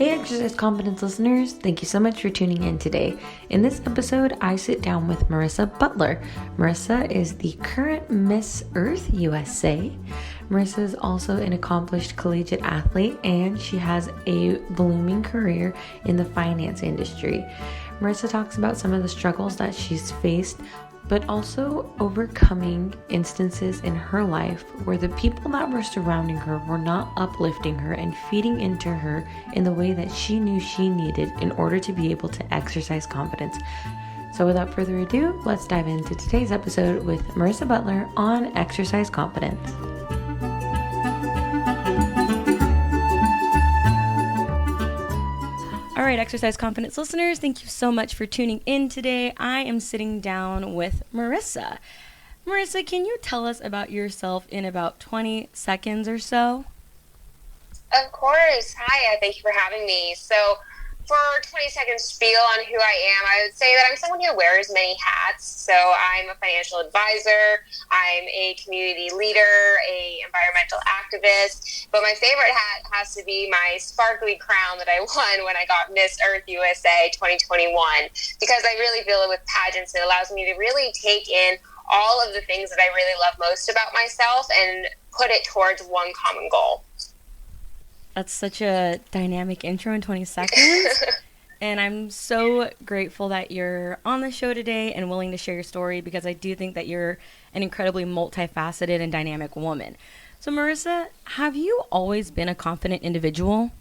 Hey Exercise Confidence listeners, thank you so much for tuning in today. In this episode, I sit down with Marisa Butler. Marisa is the current Miss Earth USA. Marisa is also an accomplished collegiate athlete and she has a blooming career in the finance industry. Marisa talks about some of the struggles that she's faced, but also overcoming instances in her life where the people that were surrounding her were not uplifting her and feeding into her in the way that she knew she needed in order to be able to exercise confidence. So without further ado, let's dive into today's episode with Marisa Butler on exercise confidence. All right, Exercise Confidence listeners, thank you so much for tuning in today. I am sitting down with Marisa. Marisa, can you tell us about yourself in about 20 seconds or so? Of course. Hi, thank you for having me. So for 20 seconds spiel on who I am, I would say that I'm someone who wears many hats. So I'm a financial advisor, I'm a community leader, a environmental activist, but my favorite hat has to be my sparkly crown that I won when I got Miss Earth USA 2021, because I really feel it with pageants. It allows me to really take in all of the things that I really love most about myself and put it towards one common goal. That's such a dynamic intro in 20 seconds. And I'm so grateful that you're on the show today and willing to share your story, because I do think that you're an incredibly multifaceted and dynamic woman. So Marisa, have you always been a confident individual?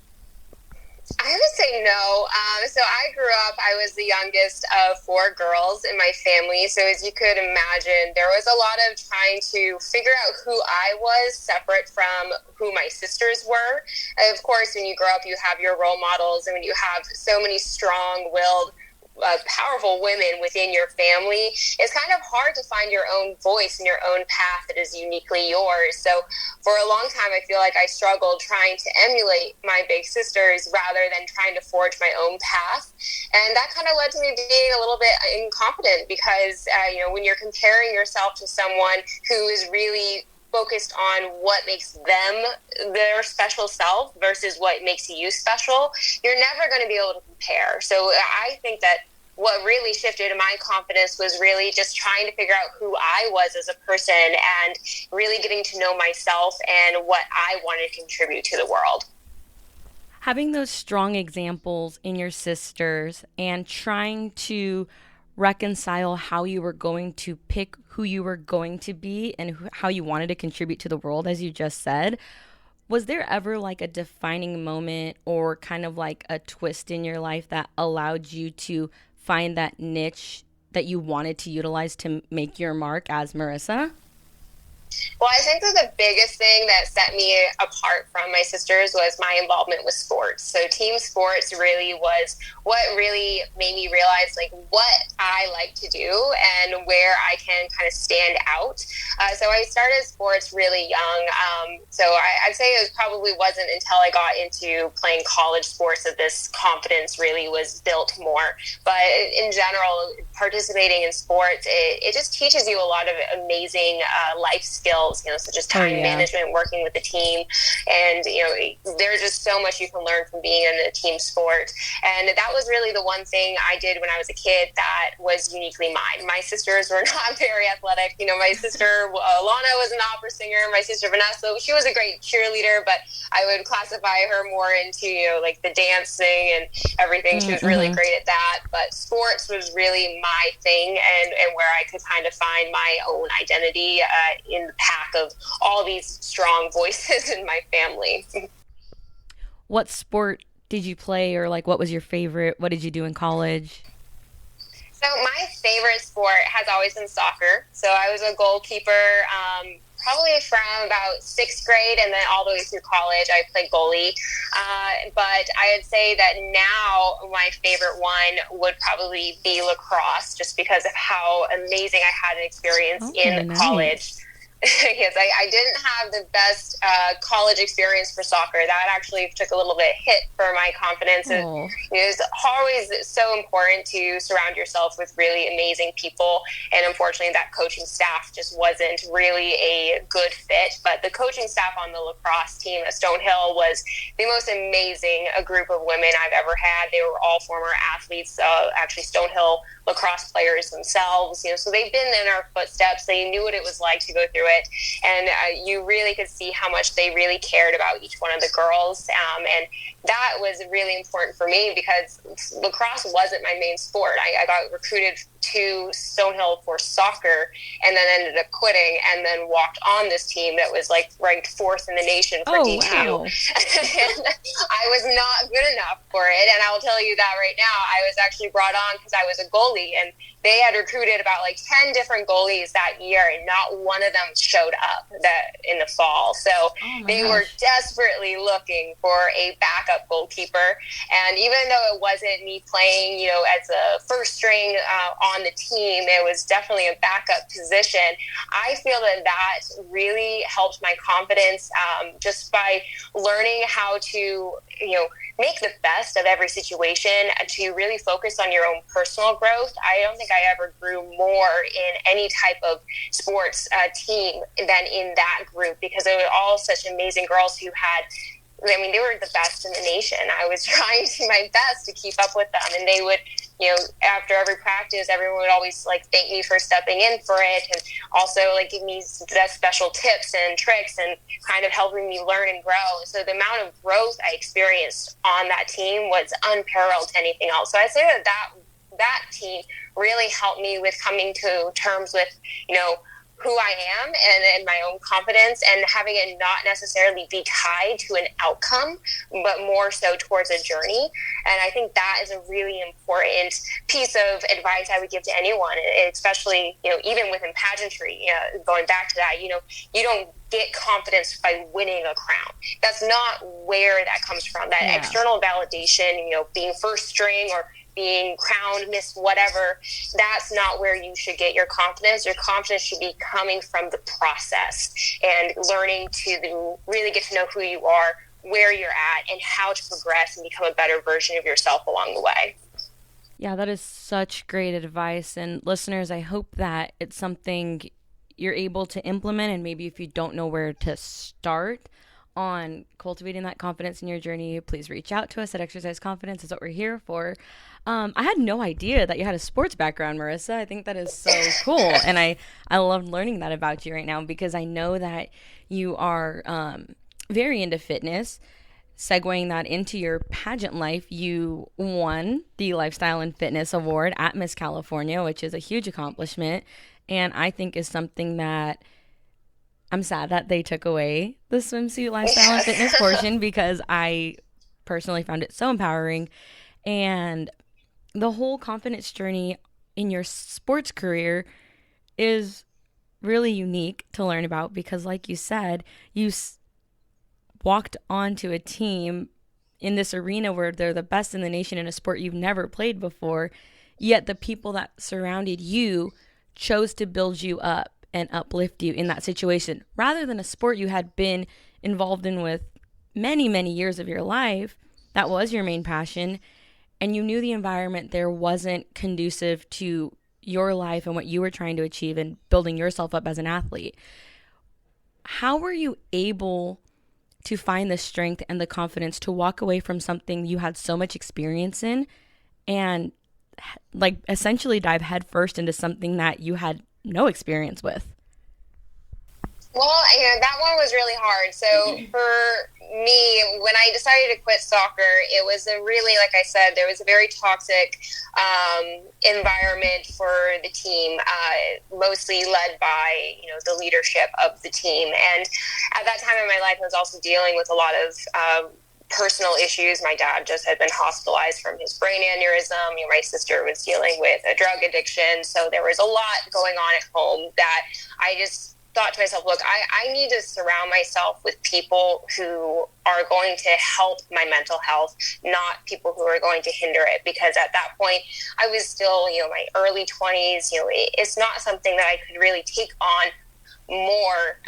I would say no. So I grew up, I was the youngest of 4 girls in my family. So as you could imagine, there was a lot of trying to figure out who I was separate from who my sisters were. Of course, when you grow up, you have your role models, and when you have so many strong-willed, powerful women within your family, it's kind of hard to find your own voice and your own path that is uniquely yours. So for a long time, I feel like I struggled trying to emulate my big sisters rather than trying to forge my own path. And that kind of led to me being a little bit incompetent, because, when you're comparing yourself to someone who is really focused on what makes them their special self versus what makes you special, you're never going to be able to compare. So I think that what really shifted my confidence was really just trying to figure out who I was as a person and really getting to know myself and what I wanted to contribute to the world. Having those strong examples in your sisters and trying to reconcile how you were going to pick who you were going to be and how you wanted to contribute to the world, as you just said, was there ever like a defining moment or kind of like a twist in your life that allowed you to find that niche that you wanted to utilize to make your mark as Marisa? Well, I think that the biggest thing that set me apart from my sisters was my involvement with sports. So team sports really was what really made me realize like what I like to do and where I can kind of stand out. So I started sports really young. So I'd say it probably wasn't until I got into playing college sports that this confidence really was built more. But in general, participating in sports, it just teaches you a lot of amazing life skills, such as time management, working with the team. And, there's just so much you can learn from being in a team sport. And that was really the one thing I did when I was a kid that was uniquely mine. My sisters were not very athletic. My sister, Lana, was an opera singer. My sister, Vanessa, she was a great cheerleader, but I would classify her more into, like the dancing and everything. She was really great at that. But sports was really my thing and where I could kind of find my own identity in the pack of all these strong voices in my family. What sport did you play, or like what was your favorite? What did you do in college? So my favorite sport has always been soccer. So I was a goalkeeper probably from about 6th grade and then all the way through college. I played goalie. But I would say that now my favorite one would probably be lacrosse, just because of how amazing I had an experience in college. Yes, I didn't have the best college experience for soccer. That actually took a little bit hit for my confidence. Oh. It's always so important to surround yourself with really amazing people. And unfortunately, that coaching staff just wasn't really a good fit. But the coaching staff on the lacrosse team at Stonehill was the most amazing group of women I've ever had. They were all former athletes, actually Stonehill lacrosse players themselves. So they've been in our footsteps. They knew what it was like to go through it. And you really could see how much they really cared about each one of the girls. And that was really important for me because lacrosse wasn't my main sport. I got recruited to Stonehill for soccer and then ended up quitting and then walked on this team that was like ranked 4th in the nation for D2. Wow. And I was not good enough for it. And I will tell you that right now, I was actually brought on because I was a goalie, and they had recruited about like 10 different goalies that year, and not one of them showed up in the fall. So they were desperately looking for a backup goalkeeper. And even though it wasn't me playing, as a first string on the team, it was definitely a backup position. I feel that really helped my confidence just by learning how to, make the best of every situation, to really focus on your own personal growth. I don't think I ever grew more in any type of sports team than in that group, because they were all such amazing girls who had, they were the best in the nation. I was trying to my best to keep up with them, and they would, after every practice, everyone would always like thank me for stepping in for it, and also like give me special tips and tricks and kind of helping me learn and grow. So the amount of growth I experienced on that team was unparalleled to anything else. So I say that team really helped me with coming to terms with, who I am and my own confidence, and having it not necessarily be tied to an outcome, but more so towards a journey. And I think that is a really important piece of advice I would give to anyone, especially, even within pageantry, going back to that, you don't get confidence by winning a crown. That's not where that comes from. That external validation, being first string or being crowned Miss whatever, that's not where you should get your confidence. Your confidence should be coming from the process and learning to really get to know who you are, where you're at, and how to progress and become a better version of yourself along the way. Yeah, that is such great advice. And listeners, I hope that it's something you're able to implement, and maybe if you don't know where to start on cultivating that confidence in your journey, please reach out to us at Exercise Confidence. That's what we're here for. I had no idea that you had a sports background, Marisa. I think that is so cool. And I love learning that about you right now, because I know that you are very into fitness. Segueing that into your pageant life, you won the Lifestyle and Fitness Award at Miss California, which is a huge accomplishment. And I think is something that I'm sad that they took away the swimsuit lifestyle and fitness portion, because I personally found it so empowering. And the whole confidence journey in your sports career is really unique to learn about, because like you said, you walked onto a team in this arena where they're the best in the nation in a sport you've never played before, yet the people that surrounded you chose to build you up and uplift you in that situation, rather than a sport you had been involved in with many, many years of your life. That was your main passion, and you knew the environment there wasn't conducive to your life and what you were trying to achieve and building yourself up as an athlete. How were you able to find the strength and the confidence to walk away from something you had so much experience in and like essentially dive headfirst into something that you had no experience with? Well, that one was really hard. So for me, when I decided to quit soccer, it was a really, like I said, there was a very toxic environment for the team, mostly led by, the leadership of the team. And at that time in my life, I was also dealing with a lot of personal issues. My dad just had been hospitalized from his brain aneurysm. My sister was dealing with a drug addiction. So there was a lot going on at home that I just thought to myself, look, I need to surround myself with people who are going to help my mental health, not people who are going to hinder it. Because at that point, I was still, my early 20s. It's not something that I could really take on more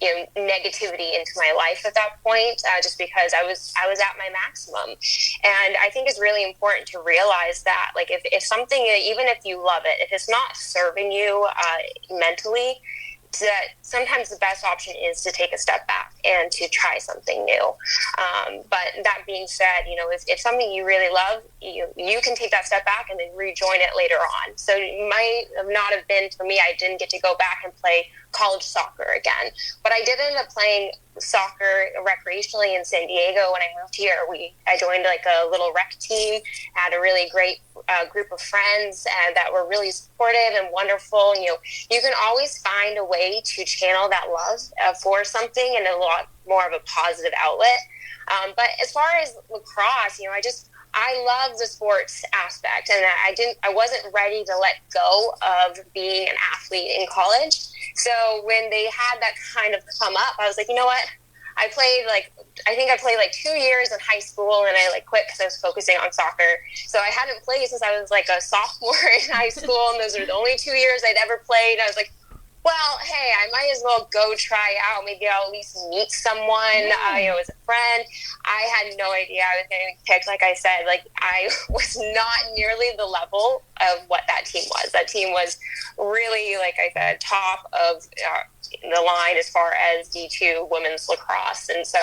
negativity into my life at that point, just because I was at my maximum. And I think it's really important to realize that, like, if something, even if you love it, if it's not serving you mentally, that sometimes the best option is to take a step back and to try something new. But that being said, if something you really love, you can take that step back and then rejoin it later on. So it might not have been, for me, I didn't get to go back and play college soccer again, but I did end up playing soccer recreationally in San Diego when I moved here. I joined like a little rec team, had a really great group of friends that were really supportive and wonderful. You can always find a way to channel that love for something in a lot more of a positive outlet. But as far as lacrosse, I love the sports aspect, and I wasn't ready to let go of being an athlete in college. So when they had that kind of come up, I was like, you know what? I played like 2 years in high school, and I quit because I was focusing on soccer. So I hadn't played since I was like a sophomore in high school, and those were the only 2 years I'd ever played. I was like, well, hey, I might as well go try out. Maybe I'll at least meet someone, as a friend. I had no idea I was getting picked. Like I said, I was not nearly the level of what that team was. That team was really, like I said, top of the line as far as D2 women's lacrosse. And so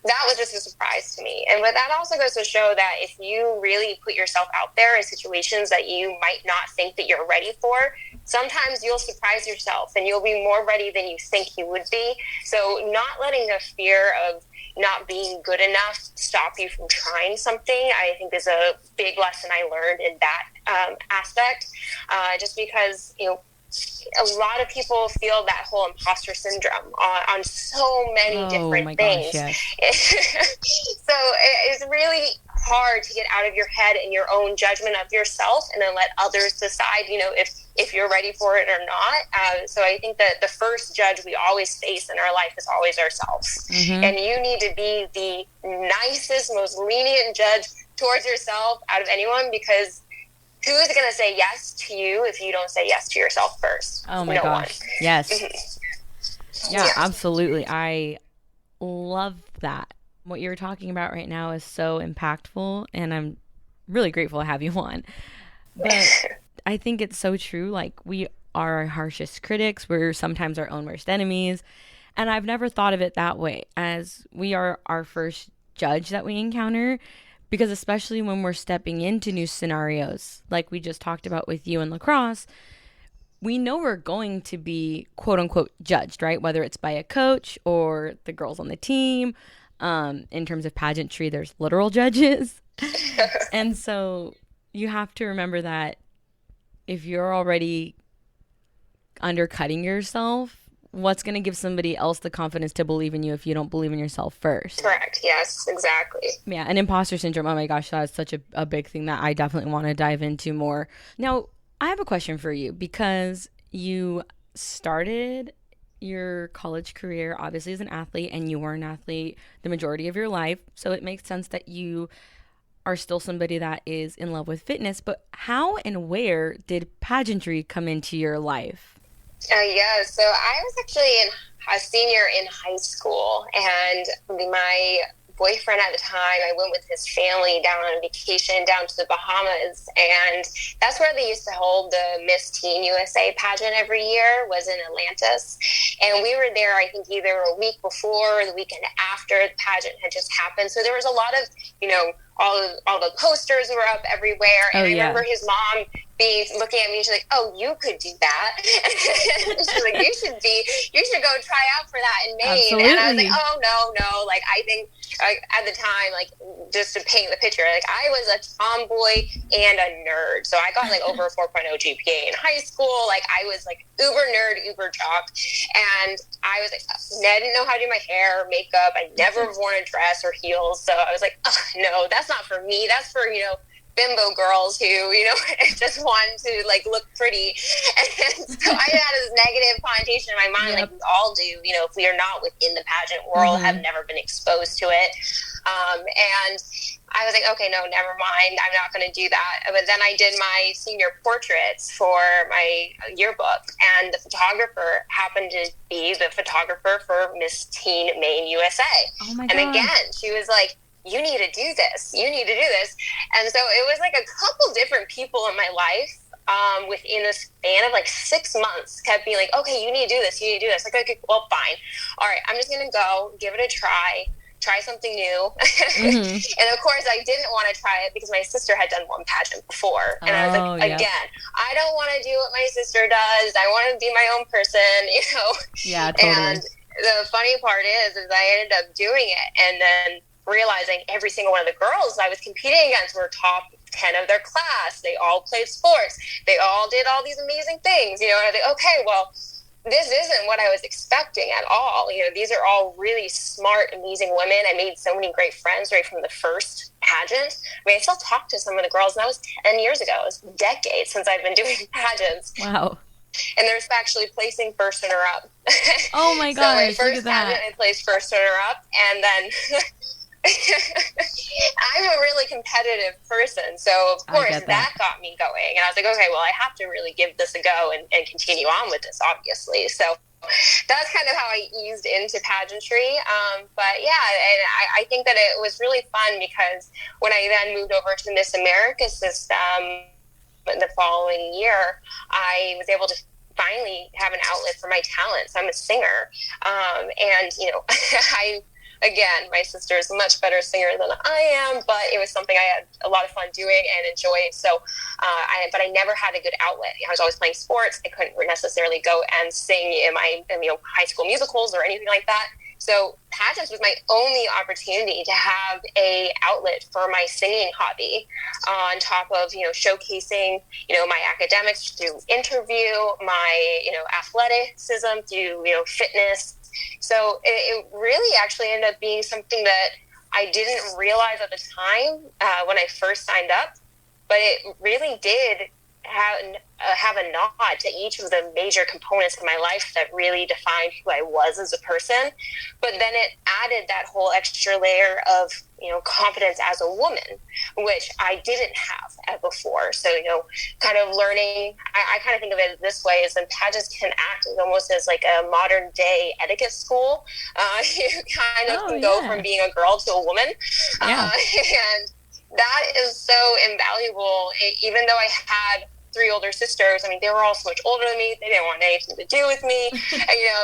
that was just a surprise to me. But that also goes to show that if you really put yourself out there in situations that you might not think that you're ready for, sometimes you'll surprise yourself and you'll be more ready than you think you would be. So not letting the fear of not being good enough stop you from trying something, I think is a big lesson I learned in that aspect. Just because, a lot of people feel that whole imposter syndrome on so many different things. Gosh, yes. So it's really hard to get out of your head and your own judgment of yourself, and then let others decide, if you're ready for it or not. So I think that the first judge we always face in our life is always ourselves. Mm-hmm. And you need to be the nicest, most lenient judge towards yourself out of anyone, because who's going to say yes to you if you don't say yes to yourself first? Oh my gosh. One. Yes. Yeah, absolutely. I love that. What you're talking about right now is so impactful, and I'm really grateful to have you on. But I think it's so true. We are our harshest critics. We're sometimes our own worst enemies. And I've never thought of it that way, as we are our first judge that we encounter. Because especially when we're stepping into new scenarios, like we just talked about with you in lacrosse, we know we're going to be quote unquote judged, right? Whether it's by a coach or the girls on the team. In terms of pageantry, there's literal judges. And so you have to remember that if you're already undercutting yourself, what's going to give somebody else the confidence to believe in you if you don't believe in yourself first? Correct. Yes, exactly. Yeah. And imposter syndrome. Oh my gosh, that is such a big thing that I definitely want to dive into more. Now, I have a question for you, because you started your college career obviously as an athlete, and you were an athlete the majority of your life. So it makes sense that you are still somebody that is in love with fitness. But how and where did pageantry come into your life? Yeah, so I was actually a senior in high school, and my boyfriend at the time, I went with his family down on vacation down to the Bahamas, and that's where they used to hold the Miss Teen USA pageant every year, was in Atlantis. And we were there, I think, either a week before or the weekend after the pageant had just happened. So there was a lot of, all the posters were up everywhere. And I remember his mom looking at me, and she's like, "Oh, you could do that." She's like, you should go try out for that in Maine. Absolutely. And I was like, oh, no. I think at the time, just to paint the picture, I was a tomboy and a nerd. So I got over a 4.0 GPA in high school. I was uber nerd, uber jock. And I was I didn't know how to do my hair or makeup. I never worn a dress or heels. So I was like, oh, no, that's not for me. That's for, bimbo girls who, just want to look pretty. And so I had this negative connotation in my mind, like we all do, if we are not within the pageant world, have never been exposed to it. And I was like, okay, no, never mind. I'm not going to do that. But then I did my senior portraits for my yearbook, and the photographer happened to be the photographer for Miss Teen Maine USA. Oh my and God. again, she was like, you need to do this. You need to do this. And so it was like a couple different people in my life within a span of like 6 months kept being like, okay, you need to do this. You need to do this. Like, okay, well, fine. All right, I'm just going to go give it a try something new. And of course, I didn't want to try it because my sister had done one pageant before. And I was like, again, I don't want to do what my sister does. I want to be my own person, you know? Yeah, totally. And the funny part is I ended up doing it and then realizing every single one of the girls I was competing against were top 10 of their class. They all played sports. They all did all these amazing things, you know? And I think, okay, well, this isn't what I was expecting at all. You know, these are all really smart, amazing women. I made so many great friends right from the first pageant. I mean, I still talk to some of the girls, and that was 10 years ago. It was decades since I've been doing pageants. Wow. And there's actually placing first runner-up. Oh my gosh, so my look first at that. pageant, I placed first runner-up, and then... I'm a really competitive person, so of course that got me going, and I was like, okay, well, I have to really give this a go and continue on with this, obviously. So that's kind of how I eased into pageantry. But yeah, and I think that it was really fun because when I then moved over to the Miss America system the following year, I was able to finally have an outlet for my talents. I'm a singer, and you know, Again, my sister is a much better singer than I am, but it was something I had a lot of fun doing and enjoyed. So, but I never had a good outlet. I was always playing sports. I couldn't necessarily go and sing in my high school musicals or anything like that. So pageants was my only opportunity to have a outlet for my singing hobby, on top of, showcasing, my academics through interview, my, athleticism through, fitness. So it really actually ended up being something that I didn't realize at the time when I first signed up, but it really did have a nod to each of the major components of my life that really defined who I was as a person. But then it added that whole extra layer of, confidence as a woman, which I didn't have before. So, kind of learning, I kind of think of it this way, is that pageants can act almost as like a modern day etiquette school. You kind of can go from being a girl to a woman. And that is so invaluable. Even though I had 3 older sisters, they were all so much older than me. They didn't want anything to do with me.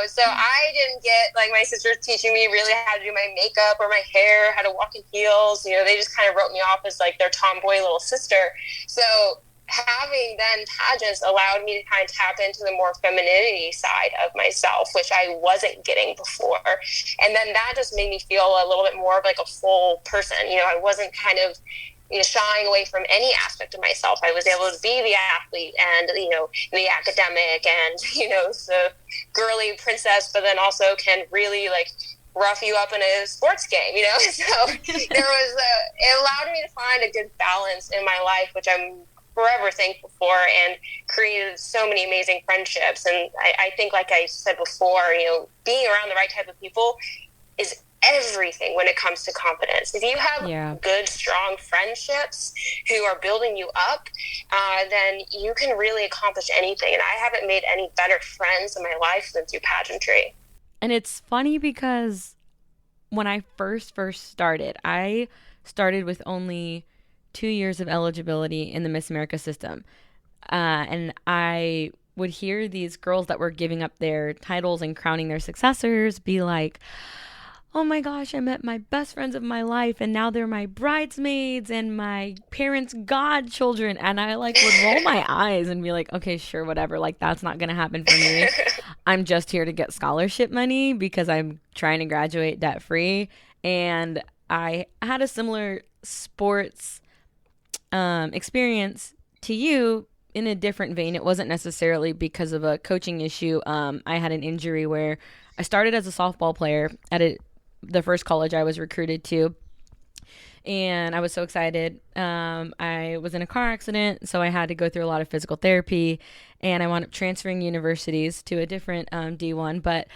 So I didn't get, like, my sisters teaching me really how to do my makeup or my hair, how to walk in heels. They just kind of wrote me off as, like, their tomboy little sister. So having then pageants allowed me to kind of tap into the more femininity side of myself, which I wasn't getting before. And then that just made me feel a little bit more of like a full person. I wasn't kind of shying away from any aspect of myself. I was able to be the athlete and, the academic and, the girly princess, but then also can really like rough you up in a sports game, So it allowed me to find a good balance in my life, which I'm forever thankful for, and created so many amazing friendships. And I think, like I said before, being around the right type of people is everything when it comes to confidence. If you have good, strong friendships who are building you up, then you can really accomplish anything. And I haven't made any better friends in my life than through pageantry. And it's funny because when I first started, I started with only 2 years of eligibility in the Miss America system. And I would hear these girls that were giving up their titles and crowning their successors be like, oh my gosh, I met my best friends of my life and now they're my bridesmaids and my parents' godchildren. And I like would roll my eyes and be like, okay, sure, whatever. Like, that's not going to happen for me. I'm just here to get scholarship money because I'm trying to graduate debt free. And I had a similar sports experience to you in a different vein. It wasn't necessarily because of a coaching issue. I had an injury where I started as a softball player at the first college I was recruited to, and I was so excited. I was in a car accident, so I had to go through a lot of physical therapy, and I wound up transferring universities to a different D1, but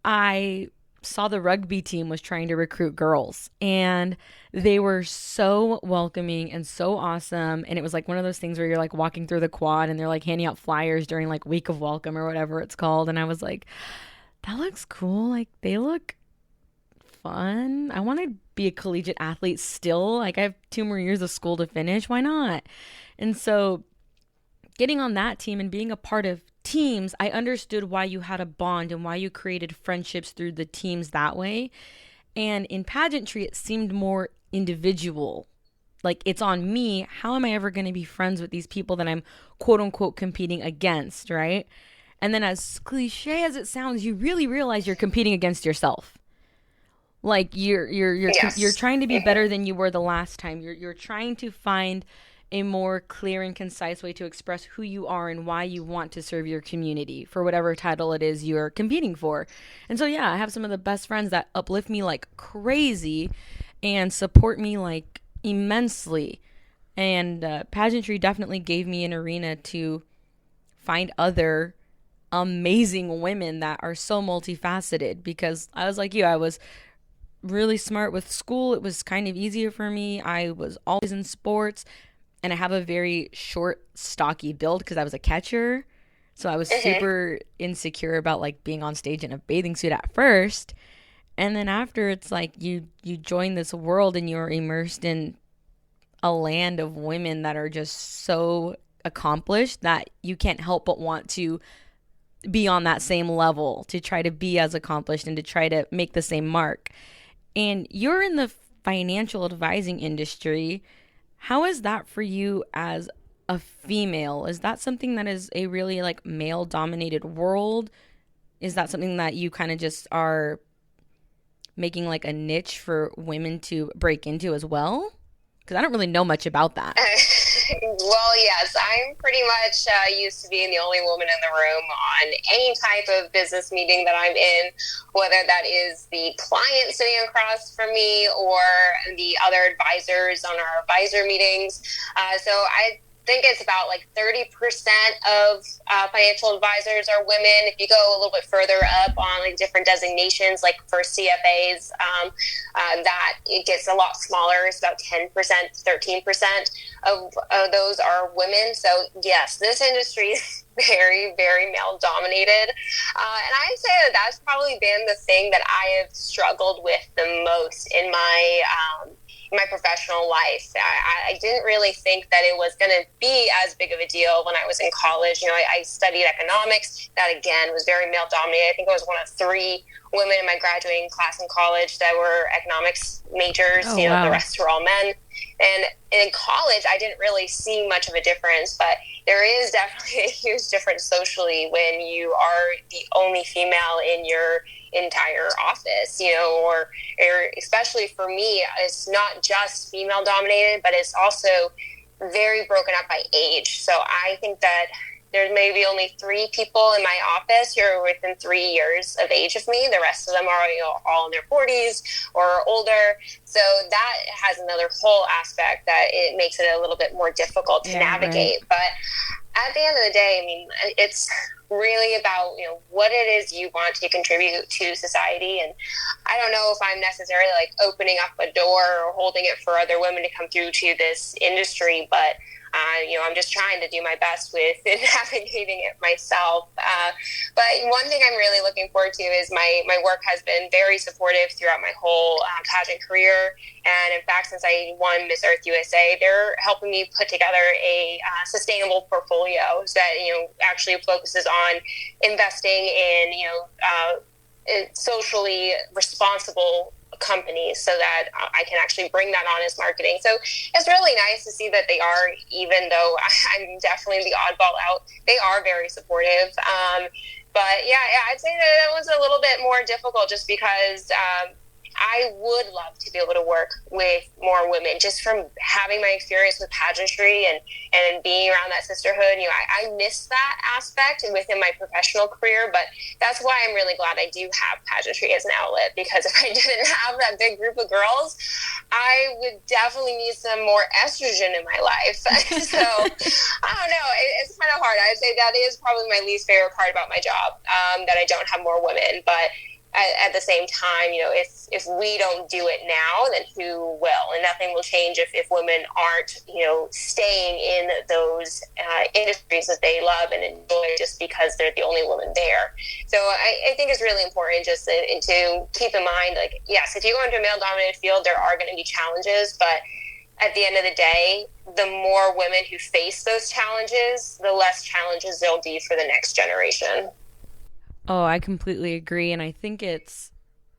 I saw the rugby team was trying to recruit girls, and they were so welcoming and so awesome. And it was like one of those things where you're like walking through the quad and they're like handing out flyers during like week of welcome or whatever it's called. And I was like, that looks cool. Like they look fun. I want to be a collegiate athlete still. Like I have 2 more years of school to finish. Why not? And so getting on that team and being a part of teams, I understood why you had a bond and why you created friendships through the teams that way. And in pageantry, it seemed more individual. Like it's on me. How am I ever going to be friends with these people that I'm quote unquote competing against, right? And then as cliche as it sounds, you really realize you're competing against yourself. Like you're trying to be better than you were the last time. You're trying to find a more clear and concise way to express who you are and why you want to serve your community for whatever title it is you're competing for. And so, yeah, I have some of the best friends that uplift me like crazy and support me like immensely. And pageantry definitely gave me an arena to find other amazing women that are so multifaceted, because I was like you, I was really smart with school. It was kind of easier for me. I was always in sports. And I have a very short, stocky build because I was a catcher. So I was super insecure about like being on stage in a bathing suit at first. And then after, it's like you join this world and you're immersed in a land of women that are just so accomplished that you can't help but want to be on that same level, to try to be as accomplished and to try to make the same mark. And you're in the financial advising industry. How is that for you as a female? Is that something that is a really like male dominated world? Is that something that you kind of just are making like a niche for women to break into as well? Because I don't really know much about that. Well, yes, I'm pretty much used to being the only woman in the room on any type of business meeting that I'm in, whether that is the client sitting across from me or the other advisors on our advisor meetings. So I think it's about like 30% of financial advisors are women. If you go a little bit further up on like different designations, like for CFAs, that it gets a lot smaller. It's about 10%, 13% of those are women. So yes, this industry is very, very male dominated. And I'd say that that's probably been the thing that I have struggled with the most in my professional life. I didn't really think that it was going to be as big of a deal when I was in college. You know, I studied economics. That, again, was very male-dominated. I think I was one of 3 women in my graduating class in college that were economics majors. Oh, wow. The wow. rest were all men. And in college, I didn't really see much of a difference, but there is definitely a huge difference socially when you are the only female in your entire office, you know, or especially for me, it's not just female dominated, but it's also very broken up by age. So I think that there's maybe only 3 people in my office who are within 3 years of age of me. The rest of them are, you know, all in their 40s or older. So that has another whole aspect that it makes it a little bit more difficult to navigate. Right. But at the end of the day, I mean, it's really about, you know, what it is you want to contribute to society. And I don't know if I'm necessarily like opening up a door or holding it for other women to come through to this industry, but you know, I'm just trying to do my best with navigating it myself. But one thing I'm really looking forward to is my work has been very supportive throughout my whole pageant career. And in fact, since I won Miss Earth USA, they're helping me put together a sustainable portfolio that, you know, actually focuses on investing in, you know, socially responsible companies so that I can actually bring that on as marketing. So it's really nice to see that they are, even though I'm definitely the oddball out, they are very supportive. But yeah, I'd say that it was a little bit more difficult just because I would love to be able to work with more women just from having my experience with pageantry and being around that sisterhood. You know, I miss that aspect within my professional career, but that's why I'm really glad I do have pageantry as an outlet, because if I didn't have that big group of girls, I would definitely need some more estrogen in my life. So I don't know. It's kind of hard. I'd say that is probably my least favorite part about my job, that I don't have more women, but at the same time, if we don't do it now, then who will? And nothing will change if women aren't, staying in those industries that they love and enjoy just because they're the only woman there. So I think it's really important just to keep in mind, like, yes, if you go into a male-dominated field, there are going to be challenges, but at the end of the day, the more women who face those challenges, the less challenges there'll be for the next generation. Oh, I completely agree. And I think it's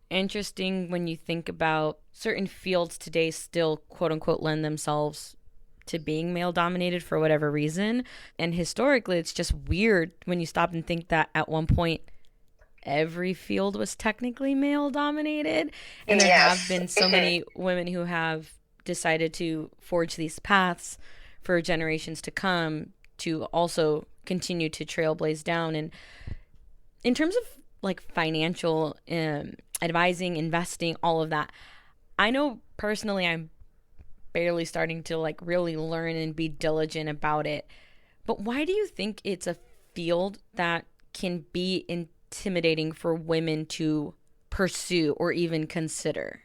interesting when you think about certain fields today still, quote unquote, lend themselves to being male dominated for whatever reason. And historically, it's just weird when you stop and think that at one point, every field was technically male dominated. And there have Yes. been so many women who have decided to forge these paths for generations to come to also continue to trailblaze down. And in terms of like financial advising, investing, all of that, I know personally I'm barely starting to like really learn and be diligent about it. But why do you think it's a field that can be intimidating for women to pursue or even consider?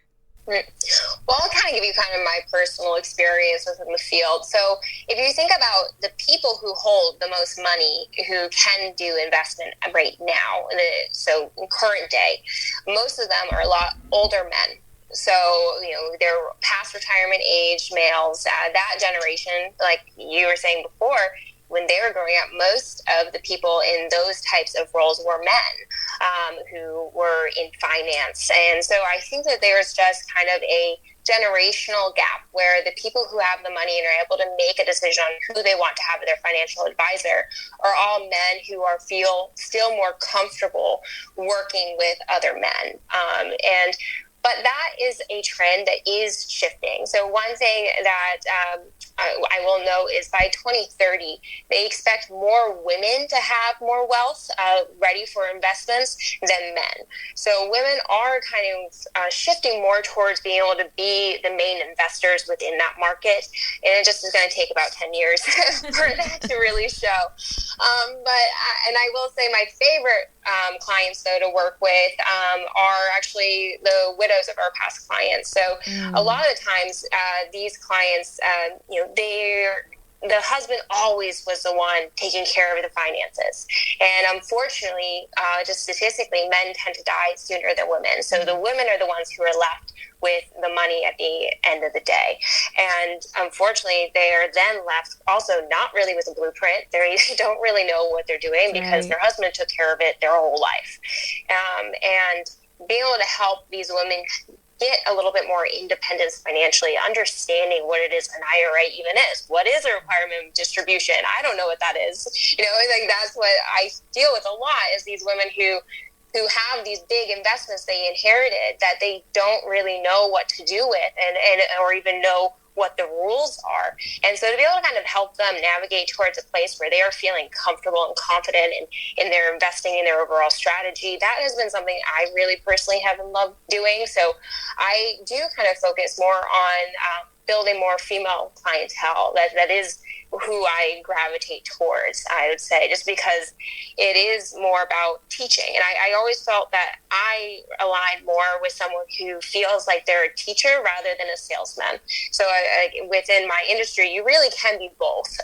Well, I'll kind of give you kind of my personal experience within the field. So if you think about the people who hold the most money, who can do investment right now, so in current day, most of them are a lot older men. So, they're past retirement age males, that generation, like you were saying before, when they were growing up, most of the people in those types of roles were men who were in finance. And so I think that there's just kind of a generational gap where the people who have the money and are able to make a decision on who they want to have as their financial advisor are all men who feel still more comfortable working with other men. But that is a trend that is shifting. So one thing that I will note is by 2030, they expect more women to have more wealth ready for investments than men. So women are kind of shifting more towards being able to be the main investors within that market. And it just is going to take about 10 years for that to really show. And I will say my favorite clients, though, to work with are actually the widows of our past clients. So a lot of the times these clients, the husband always was the one taking care of the finances. And unfortunately, just statistically, men tend to die sooner than women. So the women are the ones who are left with the money at the end of the day. And unfortunately, they are then left also not really with a blueprint. They don't really know what they're doing because their husband took care of it their whole life. And being able to help these women get a little bit more independence financially, understanding what it is an IRA even is. What is a requirement of distribution? I don't know what that is. Like that's what I deal with a lot is these women who have these big investments they inherited that they don't really know what to do with and or even know what the rules are. And so to be able to kind of help them navigate towards a place where they are feeling comfortable and confident in their investing in their overall strategy, that has been something I really personally have loved doing. So I do kind of focus more on building more female clientele that is who I gravitate towards, I would say, just because it is more about teaching. And I always felt that I align more with someone who feels like they're a teacher rather than a salesman. So within my industry, you really can be both.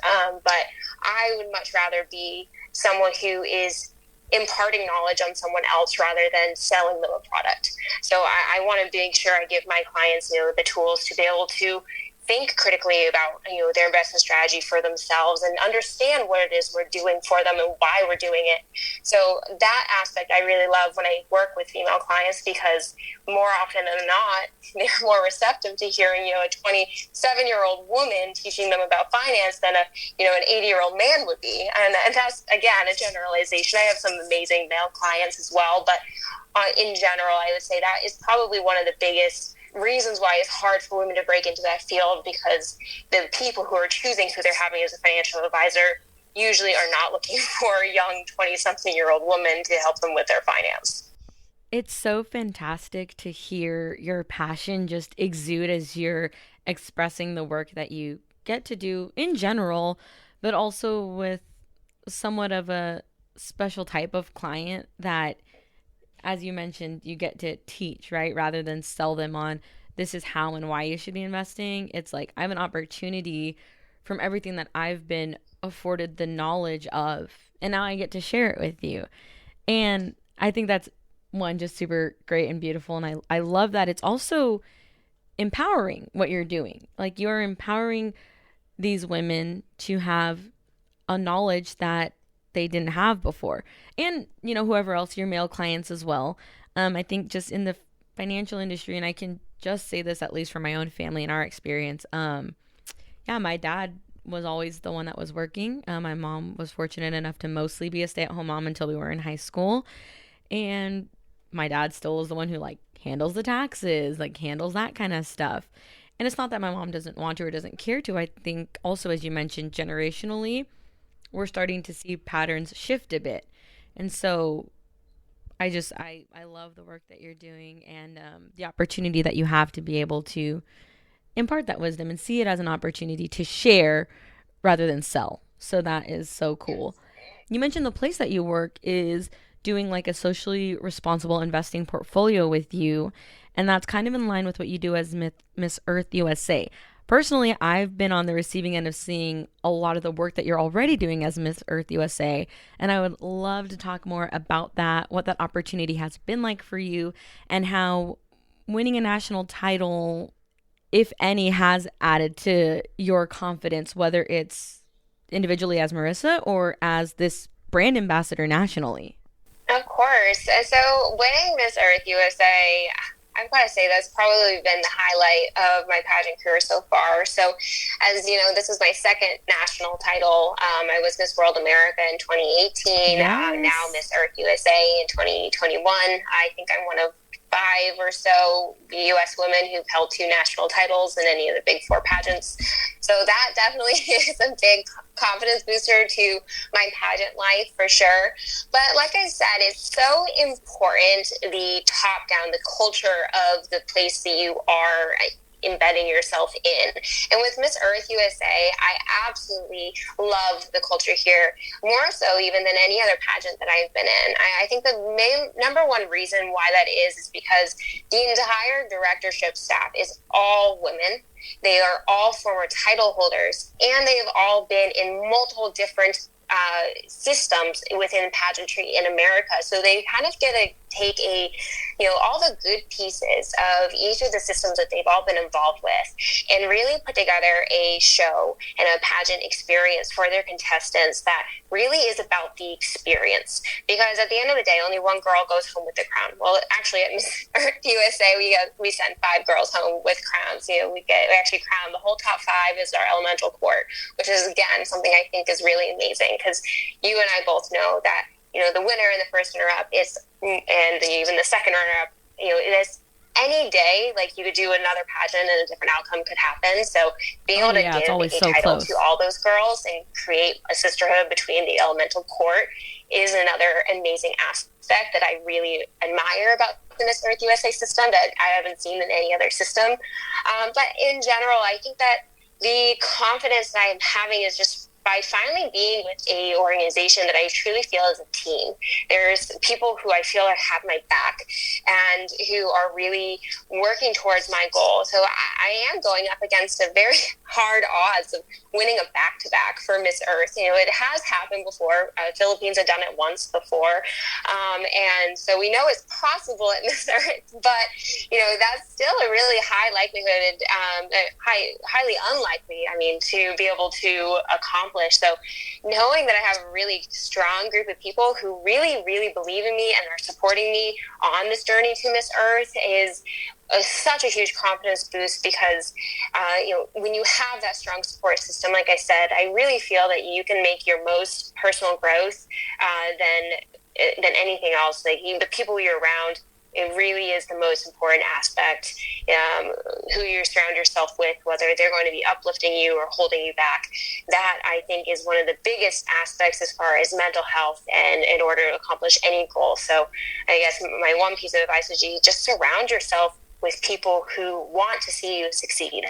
But I would much rather be someone who is imparting knowledge on someone else rather than selling them a product. So I want to make sure I give my clients, the tools to be able to think critically about their investment strategy for themselves and understand what it is we're doing for them and why we're doing it. So that aspect I really love when I work with female clients, because more often than not, they're more receptive to hearing a 27-year-old woman teaching them about finance than an 80-year-old man would be. And that's, again, a generalization. I have some amazing male clients as well, but in general, I would say that is probably one of the biggest reasons why it's hard for women to break into that field, because the people who are choosing who they're having as a financial advisor usually are not looking for a young 20-something-year-old woman to help them with their finance. It's so fantastic to hear your passion just exude as you're expressing the work that you get to do in general, but also with somewhat of a special type of client that as you mentioned, you get to teach, right? Rather than sell them on this is how and why you should be investing. It's like I have an opportunity from everything that I've been afforded the knowledge of, and now I get to share it with you. And I think that's one, just super great and beautiful. And I love that it's also empowering what you're doing. Like you're empowering these women to have a knowledge that they didn't have before. And, you know, whoever else, your male clients as well. I think just in the financial industry, and I can just say this at least from my own family and our experience. Yeah, my dad was always the one that was working. My mom was fortunate enough to mostly be a stay-at-home mom until we were in high school. And my dad still is the one who like handles the taxes, like handles that kind of stuff. And it's not that my mom doesn't want to or doesn't care to. I think also, as you mentioned, generationally, we're starting to see patterns shift a bit. And so I love the work that you're doing and the opportunity that you have to be able to impart that wisdom and see it as an opportunity to share rather than sell. So that is so cool. You mentioned the place that you work is doing like a socially responsible investing portfolio with you. And that's kind of in line with what you do as Miss Earth USA. Personally, I've been on the receiving end of seeing a lot of the work that you're already doing as Miss Earth USA. And I would love to talk more about that, what that opportunity has been like for you, and how winning a national title, if any, has added to your confidence, whether it's individually as Marisa or as this brand ambassador nationally. Of course. So winning Miss Earth USA, I've got to say that's probably been the highlight of my pageant career so far. So, as you know, this is my second national title. I was Miss World America in 2018, Yes. now Miss Earth USA in 2021. I think I'm one of 5 or so U.S. women who've held 2 national titles in any of the big 4 pageants. So that definitely is a big confidence booster to my pageant life for sure. But like I said, it's so important, the top down, the culture of the place that you are embedding yourself in. And with Miss Earth USA, I absolutely love the culture here, more so even than any other pageant that I've been in. I think the main number one reason why that is because the entire directorship staff is all women. They are all former title holders, and they have all been in multiple different systems within pageantry in America. So they kind of get to take all the good pieces of each of the systems that they've all been involved with and really put together a show and a pageant experience for their contestants that really is about the experience. Because at the end of the day, only one girl goes home with the crown. Well, actually at Miss Earth USA, we send 5 girls home with crowns. We actually crown the whole top 5 as our elemental court, which is again something I think is really amazing because you and I both know that the winner and the first runner-up even the second runner-up, it is any day, like you could do another pageant and a different outcome could happen. So being able to give a title to all those girls and create a sisterhood between the elemental court is another amazing aspect that I really admire about the Miss Earth USA system that I haven't seen in any other system. But in general, I think that the confidence that I'm having is just by finally being with a organization that I truly feel is a team. There's people who I feel have my back and who are really working towards my goal. So I am going up against a very hard odds of winning a back-to-back for Miss Earth. It has happened before. Philippines have done it once before. And so we know it's possible at Miss Earth, but, that's still a really high likelihood, highly unlikely, to be able to accomplish. So knowing that I have a really strong group of people who really, really believe in me and are supporting me on this journey to Miss Earth is such a huge confidence boost because, when you have that strong support system, like I said, I really feel that you can make your most personal growth than anything else. Like the people you're around, it really is the most important aspect, who you surround yourself with, whether they're going to be uplifting you or holding you back. That, I think, is one of the biggest aspects as far as mental health and in order to accomplish any goal. So I guess my one piece of advice would be just surround yourself with people who want to see you succeed.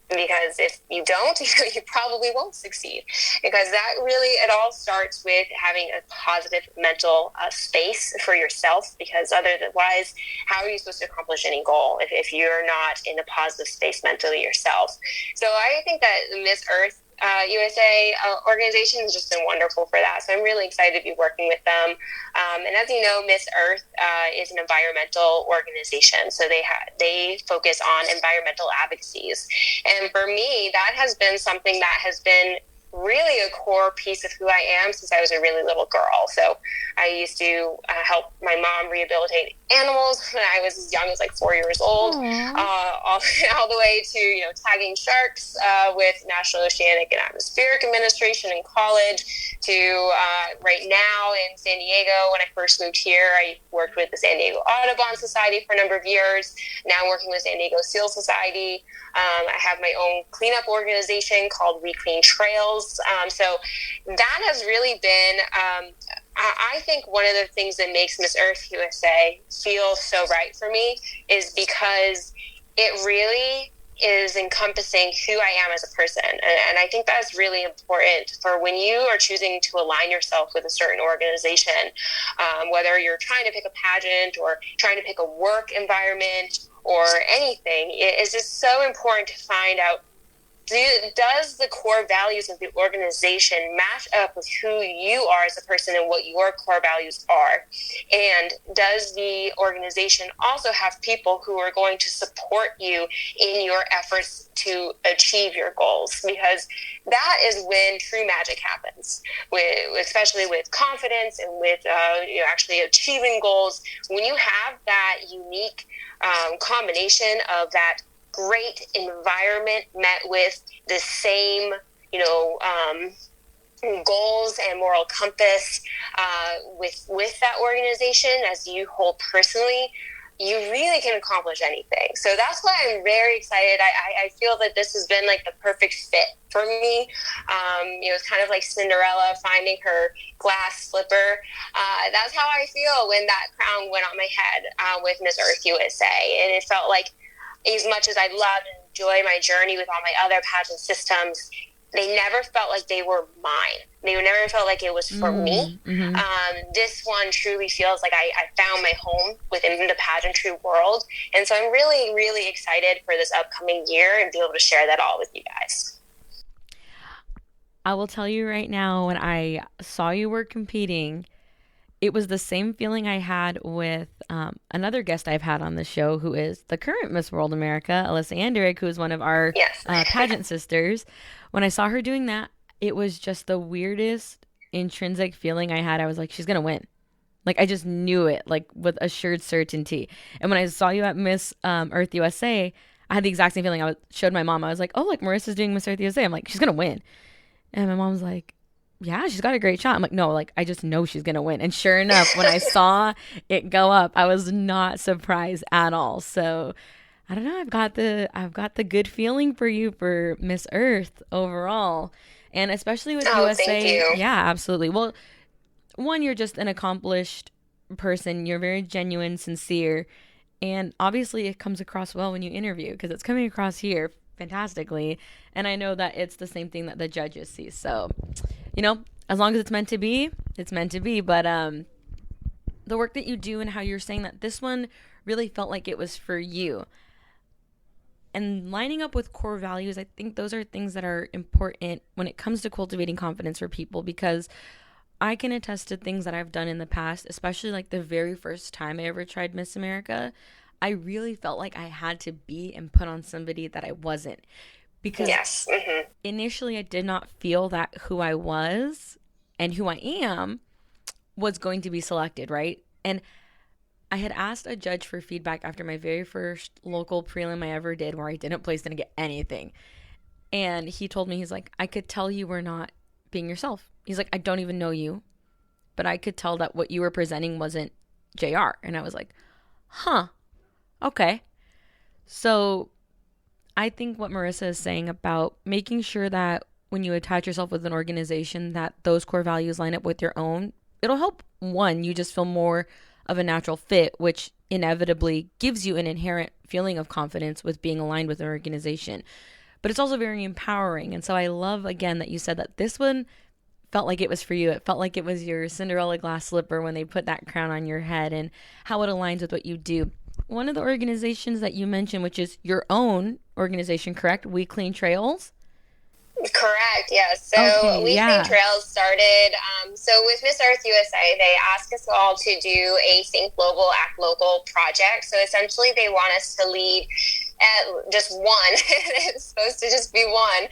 because if you don't, you probably won't succeed, because that really, it all starts with having a positive mental space for yourself, because otherwise, how are you supposed to accomplish any goal if you're not in a positive space mentally yourself? So I think that Miss Earth USA organization has just been wonderful for that. So I'm really excited to be working with them. And as you know, Miss Earth is an environmental organization. So they focus on environmental advocacies. And for me, that has been something that has been really a core piece of who I am since I was a really little girl. So I used to help my mom rehabilitate animals when I was as young as like 4 years old, all the way to, tagging sharks with National Oceanic and Atmospheric Administration in college, to right now in San Diego. When I first moved here, I worked with the San Diego Audubon Society for a number of years. Now I'm working with San Diego Seal Society. I have my own cleanup organization called We Clean Trails. So that has really been, I think one of the things that makes Miss Earth USA feel so right for me is because it really is encompassing who I am as a person. And I think that's really important for when you are choosing to align yourself with a certain organization, whether you're trying to pick a pageant or trying to pick a work environment or anything. It is just so important to find out, does the core values of the organization match up with who you are as a person and what your core values are? And does the organization also have people who are going to support you in your efforts to achieve your goals? Because that is when true magic happens, especially with confidence and with actually achieving goals. When you have that unique combination of that great environment met with the same, goals and moral compass with that organization as you hold personally, you really can accomplish anything. So that's why I'm very excited. I feel that this has been like the perfect fit for me. It's kind of like Cinderella finding her glass slipper. That's how I feel when that crown went on my head with Miss Earth USA. And it felt like, as much as I loved and enjoy my journey with all my other pageant systems, they never felt like they were mine. They never felt like it was for me. Mm-hmm. This one truly feels like I found my home within the pageantry world. And so I'm really, really excited for this upcoming year and be able to share that all with you guys. I will tell you right now, when I saw you were competing, it was the same feeling I had with another guest I've had on the show, who is the current Miss World America, Alyssa Anderick, who is one of our pageant sisters. When I saw her doing that, it was just the weirdest intrinsic feeling I had. I was like, she's going to win. Like, I just knew it, like, with assured certainty. And when I saw you at Miss Earth USA, I had the exact same feeling. I showed my mom. I was like, oh, like, Marissa's doing Miss Earth USA. I'm like, she's going to win. And my mom was like, yeah, she's got a great shot. I'm like, no, like, I just know she's going to win. And sure enough, when I saw it go up, I was not surprised at all. So I don't know. I've got the good feeling for you for Miss Earth overall. And especially with USA. Thank you. Yeah, absolutely. Well, one, you're just an accomplished person. You're very genuine, sincere. And obviously it comes across well when you interview, because it's coming across here fantastically. And I know that it's the same thing that the judges see. So, as long as it's meant to be, it's meant to be. But the work that you do and how you're saying that this one really felt like it was for you. And lining up with core values, I think those are things that are important when it comes to cultivating confidence for people, because I can attest to things that I've done in the past, especially like the very first time I ever tried Miss America. I really felt like I had to be and put on somebody that I wasn't. Because initially I did not feel that who I was and who I am was going to be selected, right? And I had asked a judge for feedback after my very first local prelim I ever did, where I didn't place, didn't get anything. And he told me, he's like, I could tell you were not being yourself. He's like, I don't even know you, but I could tell that what you were presenting wasn't JR. And I was like, huh, okay. So I think what Marissa is saying about making sure that when you attach yourself with an organization, that those core values line up with your own, it'll help, one, you just feel more of a natural fit, which inevitably gives you an inherent feeling of confidence with being aligned with an organization. but it's also very empowering. And so I love, again, that you said that this one felt like it was for you. It felt like it was your Cinderella glass slipper when they put that crown on your head, and how it aligns with what you do. One of the organizations that you mentioned, which is your own organization, correct? We Clean Trails? Correct, yes. So Okay, We Clean yeah. Trails started, so with Miss Earth USA, they asked us all to do a Think Global, Act Local project. So essentially they want us to lead at just one, it's supposed to just be one,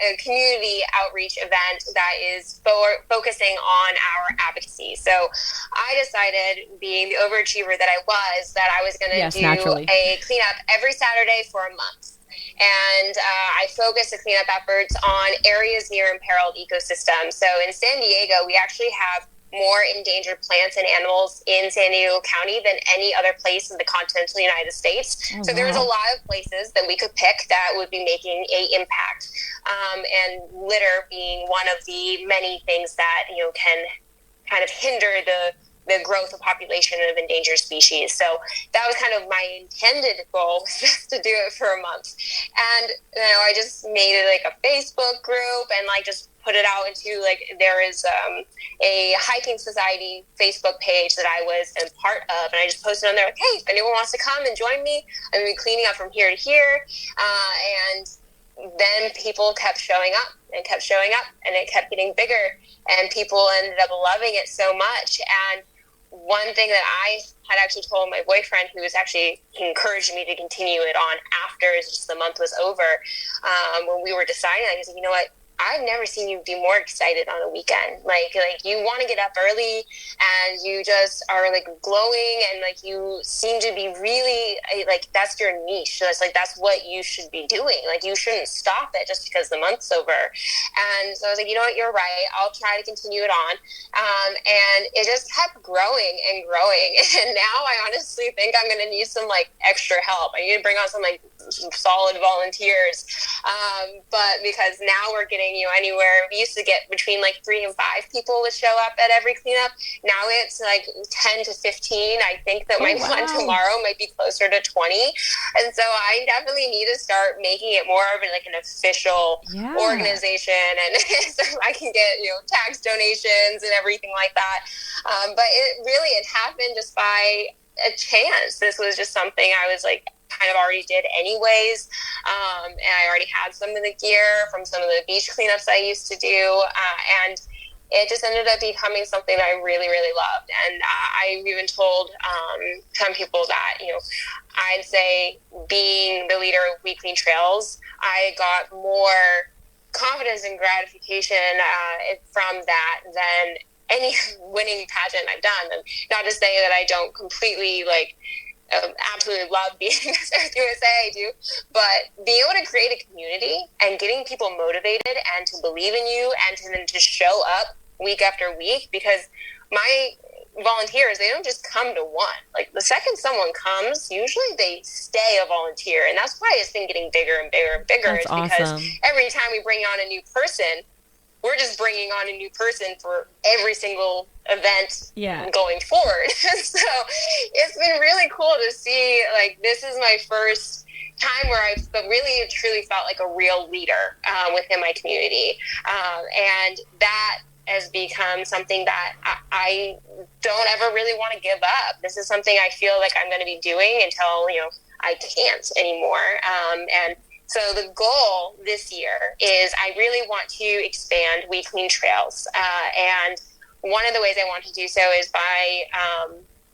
a community outreach event that is focusing on our advocacy. So I decided, being the overachiever that I was, that I was going to do naturally. a cleanup every Saturday for a month. And I focus the cleanup efforts on areas near imperiled ecosystems. So in San Diego, we actually have more endangered plants and animals in San Diego County than any other place in the continental United States. So there's a lot of places that we could pick that would be making a impact. And litter being one of the many things that, can kind of hinder the growth of population of endangered species. So that was kind of my intended goal, just to do it for a month. And, I just made it like a Facebook group and just put it out into there is a hiking society Facebook page that I was a part of. And I just posted on there hey, if anyone wants to come and join me, I'm going to be cleaning up from here to here. And then people kept showing up and kept showing up, and it kept getting bigger, and people ended up loving it so much. And one thing that I had actually told my boyfriend, who was actually, he encouraged me to continue it on after just the month was over, when we were deciding, I was like, you know what? I've never seen you be more excited on a weekend. Like you want to get up early, and you just are glowing, and you seem to be really that's your niche. So that's what you should be doing. You shouldn't stop it just because the month's over. And so I was like, you know what, you're right. I'll try to continue it on. And it just kept growing and growing. And now I honestly think I'm going to need some extra help. I need to bring on some solid volunteers. But because now we're getting, anywhere, we used to get between 3 and 5 people would show up at every cleanup. Now it's 10 to 15. I think that my one tomorrow might be closer to 20. And so I definitely need to start making it more of an official organization, and so I can get, tax donations and everything like that. But it happened just by a chance. This was just something I was kind of already did anyways. And I already had some of the gear from some of the beach cleanups I used to do. And it just ended up becoming something that I really, really loved. And I've even told some people that, I'd say being the leader of We Clean Trails, I got more confidence and gratification from that than any winning pageant I've done. And not to say that I don't completely absolutely love being Miss Earth USA, I do, but being able to create a community and getting people motivated and to believe in you and to then just show up week after week, because my volunteers, they don't just come to one. The second someone comes, usually they stay a volunteer, and that's why it's been getting bigger and bigger and bigger. That's awesome. Because every time we bring on a new person, we're just bringing on a new person for every single event going forward. So it's been really cool to see, this is my first time where I really truly felt like a real leader within my community. And that has become something that I don't ever really want to give up. This is something I feel like I'm going to be doing until, I can't anymore. And so the goal this year is I really want to expand We Clean Trails. And one of the ways I want to do so is by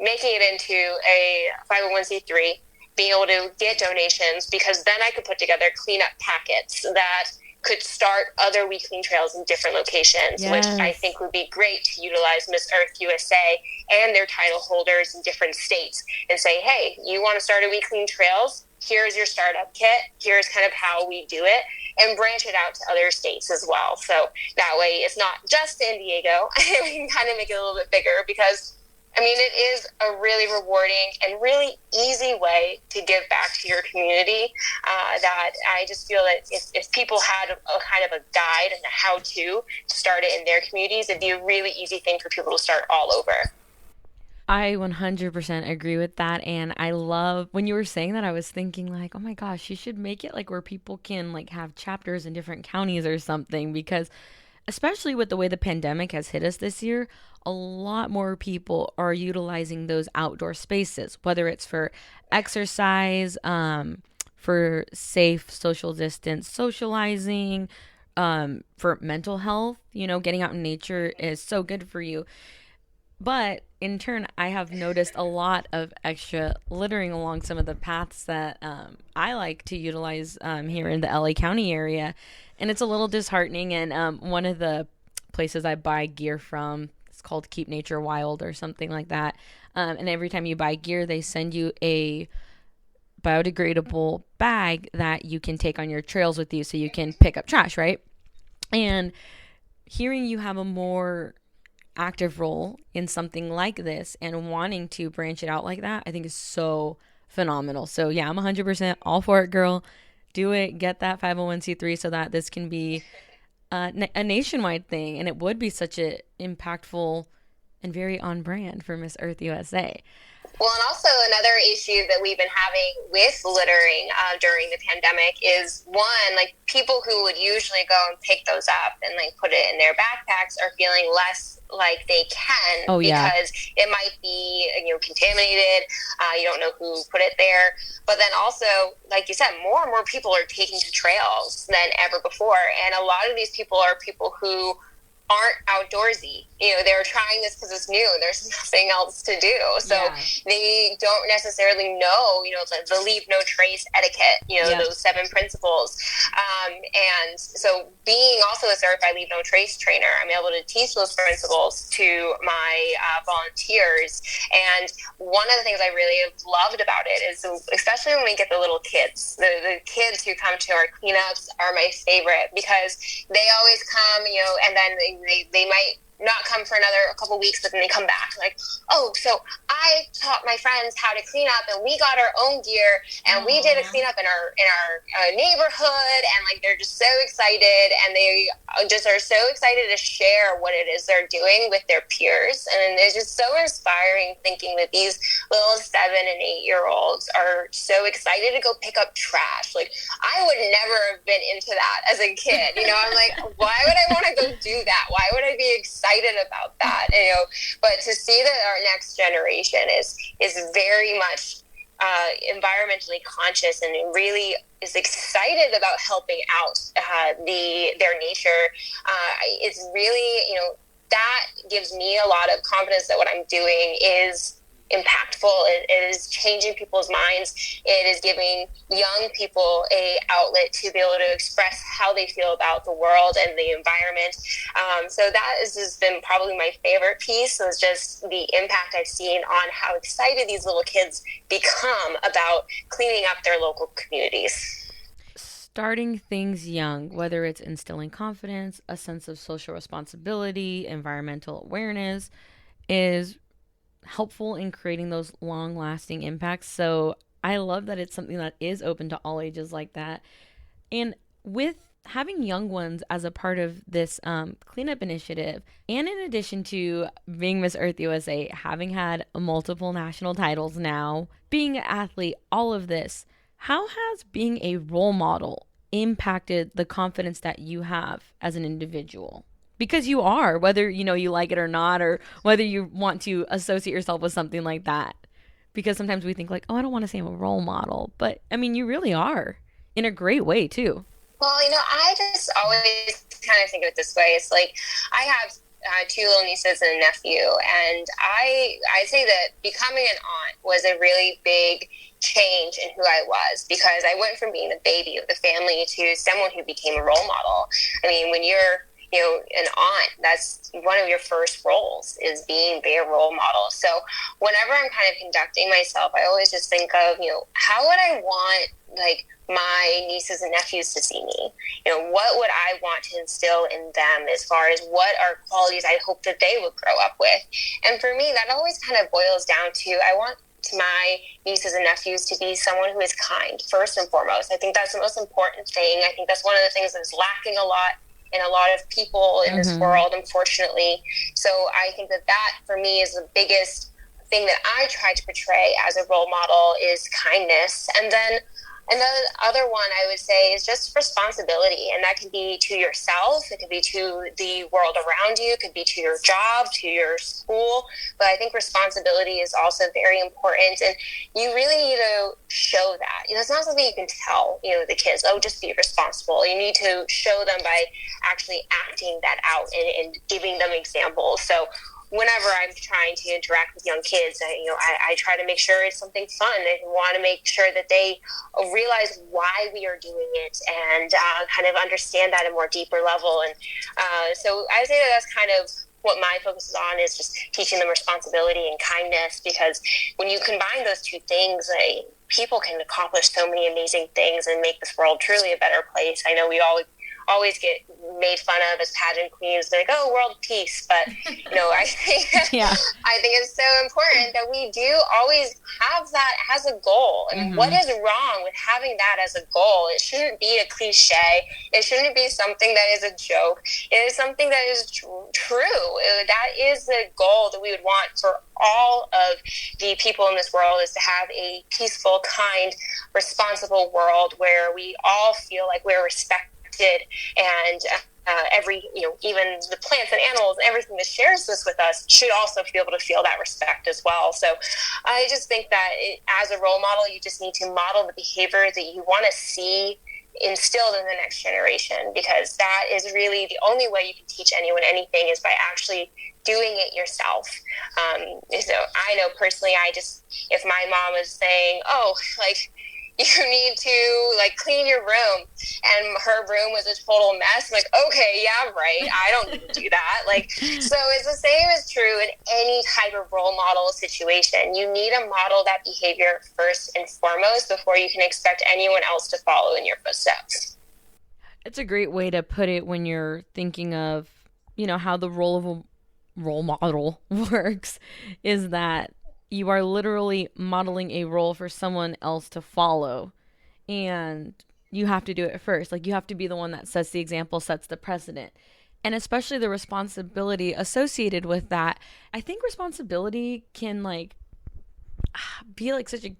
making it into a 501c3, being able to get donations, because then I could put together cleanup packets that could start other We Clean Trails in different locations, which I think would be great to utilize Miss Earth USA and their title holders in different states and say, hey, you want to start a We Clean Trails? Here's your startup kit. Here's kind of how we do it, and branch it out to other states as well. So that way it's not just San Diego. We can kind of make it a little bit bigger, because it is a really rewarding and really easy way to give back to your community, that I just feel that if people had a kind of a guide and a how-to start it in their communities, it'd be a really easy thing for people to start all over. I 100% agree with that. And I love when you were saying that, I was thinking like, oh my gosh, you should make it like where people can like have chapters in different counties or something, because especially with the way the pandemic has hit us this year, a lot more people are utilizing those outdoor spaces, whether it's for exercise, for safe social distance socializing, for mental health. Getting out in nature is so good for you. But in turn, I have noticed a lot of extra littering along some of the paths that I like to utilize here in the LA County area. And it's a little disheartening. And one of the places I buy gear from, it's called Keep Nature Wild or something like that. And every time you buy gear, they send you a biodegradable bag that you can take on your trails with you so you can pick up trash, right? And hearing you have a more active role in something like this and wanting to branch it out like that, I think is so phenomenal. So yeah, I'm 100% all for it, girl. Do it. Get that 501c3 so that this can be a nationwide thing, and it would be such a impactful and very on brand for Miss Earth USA. Well, and also another issue that we've been having with littering during the pandemic is, one, like people who would usually go and pick those up and like put it in their backpacks are feeling less like they can because it might be contaminated. You don't know who put it there. But then also, like you said, more and more people are taking to trails than ever before, and a lot of these people are people who aren't outdoorsy. They're trying this because it's new. There's nothing else to do. So they don't necessarily know, the leave no trace etiquette, those 7 principles. And so being also a certified leave no trace trainer, I'm able to teach those principles to my volunteers. And one of the things I really have loved about it is, especially when we get the little kids, the kids who come to our cleanups are my favorite, because they always come, and then they might not come for a couple weeks, but then they come back like, oh, so I taught my friends how to clean up, and we got our own gear, and we did a cleanup in our neighborhood, and like they're just so excited, and they just are so excited to share what it is they're doing with their peers. And it's just so inspiring thinking that these little 7 and 8-year-olds are so excited to go pick up trash. Like, I would never have been into that as a kid. I'm like, why would I want to go do that? Why would I be excited about that? But to see that our next generation is very much environmentally conscious and really is excited about helping out their nature, it's really, that gives me a lot of confidence that what I'm doing is impactful. It is changing people's minds. It is giving young people a outlet to be able to express how they feel about the world and the environment. So that has just been probably my favorite piece, was just the impact I've seen on how excited these little kids become about cleaning up their local communities. Starting things young, whether it's instilling confidence, a sense of social responsibility, environmental awareness, is helpful in creating those long-lasting impacts. So I love that it's something that is open to all ages like that. And with having young ones as a part of this cleanup initiative, and in addition to being Miss Earth USA, having had multiple national titles now, being an athlete, all of this, how has being a role model impacted the confidence that you have as an individual? Because you are, whether you like it or not, or whether you want to associate yourself with something like that. Because sometimes we think like, oh, I don't want to say I'm a role model, but I mean, you really are, in a great way too. Well, I just always kind of think of it this way. It's like, I have 2 little nieces and a nephew, and I say that becoming an aunt was a really big change in who I was, because I went from being the baby of the family to someone who became a role model. I mean, when you're an aunt, that's one of your first roles, is being their role model. So whenever I'm kind of conducting myself, I always just think of, how would I want like my nieces and nephews to see me? What would I want to instill in them as far as what are qualities I hope that they would grow up with? And for me, that always kind of boils down to, I want my nieces and nephews to be someone who is kind, first and foremost. I think that's the most important thing. I think that's one of the things that's lacking a lot in a lot of people in this world, unfortunately. So I think that for me is the biggest thing that I try to portray as a role model is kindness. And the other one I would say is just responsibility. And that can be to yourself. It could be to the world around you. It could be to your job, to your school. But I think responsibility is also very important. And you really need to show that. It's not something you can tell, the kids, oh, just be responsible. You need to show them by actually acting that out and giving them examples. So whenever I'm trying to interact with young kids, I try to make sure it's something fun. I want to make sure that they realize why we are doing it and kind of understand that at a more deeper level. And so I would say that that's kind of what my focus is on, is just teaching them responsibility and kindness, because when you combine those two things, people can accomplish so many amazing things and make this world truly a better place. I know we always get made fun of as pageant queens, like, oh, world peace. But I think I think it's so important that we do always have that as a goal. And what is wrong with having that as a goal? It shouldn't be a cliche. It shouldn't be something that is a joke. It is something that is true. That is the goal that we would want for all of the people in this world, is to have a peaceful, kind, responsible world where we all feel like we're respected, and even the plants and animals and everything that shares this with us should also be able to feel that respect as well. So I just think that as a role model, you just need to model the behavior that you want to see instilled in the next generation, because that is really the only way you can teach anyone anything, is by actually doing it yourself. So I know personally, if my mom was saying, oh, you need to clean your room, and her room was a total mess, I'm like, okay, yeah, right, I don't need to do that. So it's the same is true in any type of role model situation. You need to model that behavior first and foremost before you can expect anyone else to follow in your footsteps. It's a great way to put it when you're thinking of, how the role of a role model works, is that you are literally modeling a role for someone else to follow, and you have to do it first. You have to be the one that sets the example, sets the precedent, and especially the responsibility associated with that. I think responsibility can be such a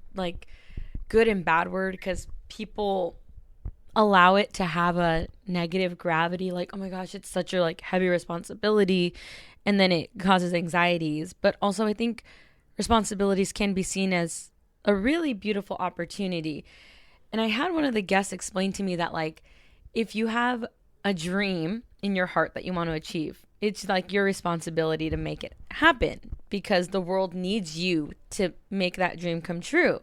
good and bad word, because people allow it to have a negative gravity, oh my gosh, it's such a heavy responsibility, and then it causes anxieties. But also I think responsibilities can be seen as a really beautiful opportunity. And I had one of the guests explain to me that if you have a dream in your heart that you want to achieve, it's your responsibility to make it happen, because the world needs you to make that dream come true.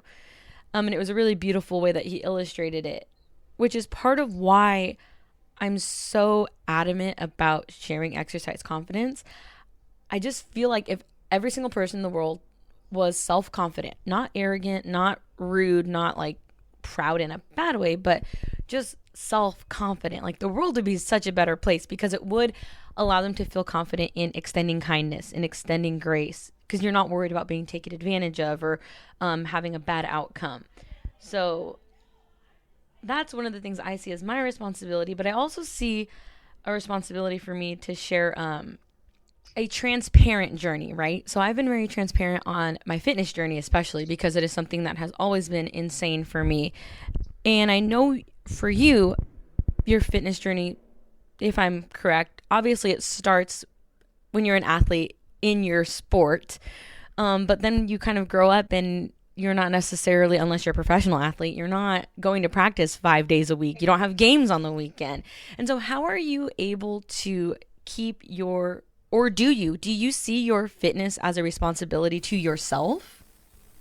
And it was a really beautiful way that he illustrated it, which is part of why I'm so adamant about sharing exercise confidence. I just feel like if every single person in the world was self-confident, not arrogant, not rude, not proud in a bad way, but just self-confident, the world would be such a better place, because it would allow them to feel confident in extending kindness and extending grace, because you're not worried about being taken advantage of or having a bad outcome. So that's one of the things I see as my responsibility. But I also see a responsibility for me to share a transparent journey, right? So I've been very transparent on my fitness journey, especially because it is something that has always been insane for me. And I know for you, your fitness journey, if I'm correct, obviously it starts when you're an athlete in your sport. But then you kind of grow up and you're not necessarily, unless you're a professional athlete, you're not going to practice 5 days a week. You don't have games on the weekend. And so how are you able to keep or do you see your fitness as a responsibility to yourself?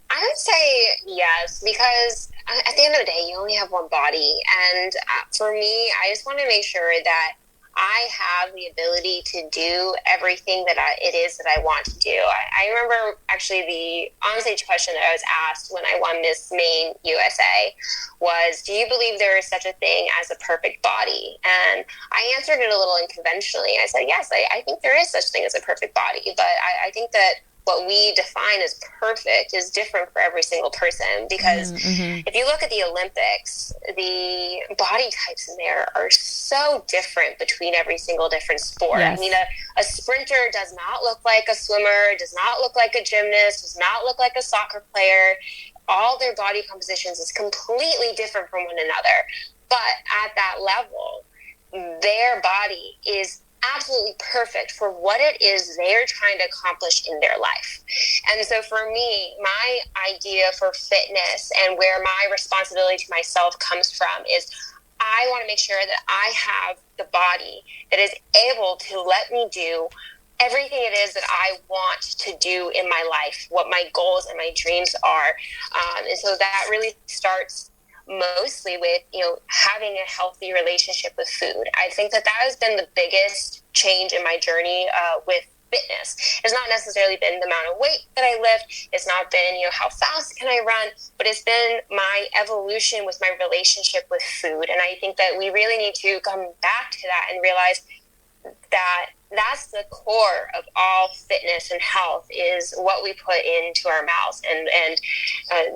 I would say yes, because at the end of the day, you only have one body. And for me, I just want to make sure that I have the ability to do everything that it is that I want to do. I remember actually the on-stage question that I was asked when I won Miss Maine USA was, do you believe there is such a thing as a perfect body? And I answered it a little unconventionally. I said, yes, I think there is such a thing as a perfect body. But I think that what we define as perfect is different for every single person. Because if you look at the Olympics, the body types in there are so different between every single different sport. Yes. I mean, a sprinter does not look like a swimmer, does not look like a gymnast, does not look like a soccer player. All their body compositions is completely different from one another. But at that level, their body is absolutely perfect for what it is they're trying to accomplish in their life. And so for me, my idea for fitness and where my responsibility to myself comes from is I want to make sure that I have the body that is able to let me do everything it is that I want to do in my life, what my goals and my dreams are. And so that really starts mostly with, having a healthy relationship with food. I think that has been the biggest change in my journey with fitness. It's not necessarily been the amount of weight that I lift. It's not been, how fast can I run, but it's been my evolution with my relationship with food. And I think that we really need to come back to that and realize that that's the core of all fitness and health is what we put into our mouths, and